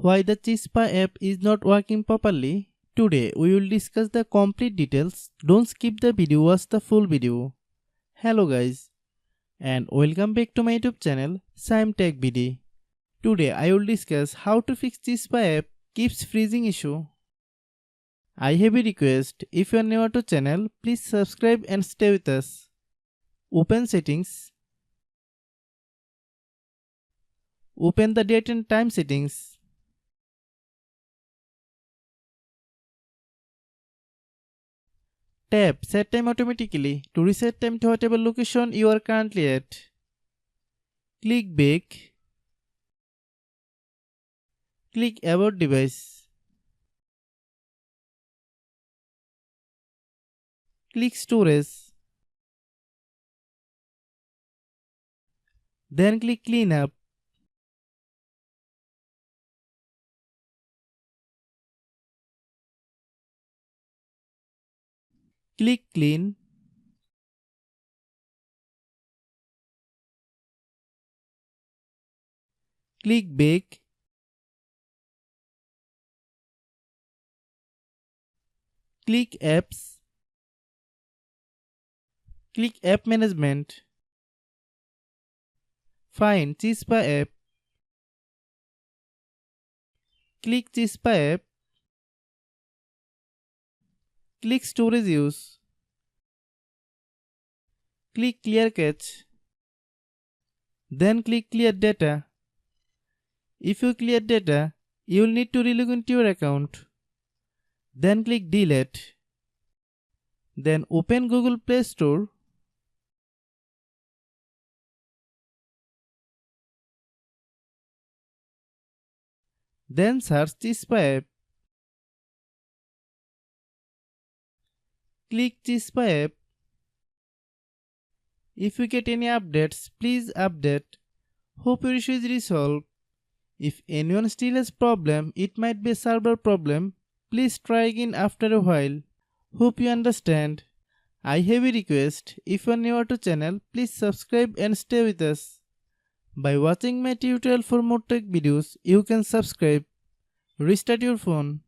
Why the Chispa app is not working properly? Today we will discuss the complete details. Don't skip the video, watch the full video. Hello guys and welcome back to my YouTube channel Shaem Tech BD. Today I will discuss how to fix Chispa app keeps freezing issue. I have a request, if you are new to channel, please subscribe and stay with us. Open settings. Open the date and time settings. Tap Set Time Automatically to reset time to whatever location you are currently at. Click Back. Click About Device. Click Storage. Then click Clean Up. Click Clean. Click Back. Click Apps. Click App Management. Find Chispa app. Click Chispa app. Click Storage Use. Click Clear Cache. Then click Clear Data. If you clear data, you will need to relog into your account. Then click Delete. Then open Google Play Store. Then search Chispa app. Click Chispa app. If you get any updates, please update. Hope your issue is resolved. If anyone still has problem, it might be a server problem. Please try again after a while. Hope you understand. I have a request. If you are new to channel, please subscribe and stay with us. By watching my tutorial for more tech videos, you can subscribe. Restart your phone.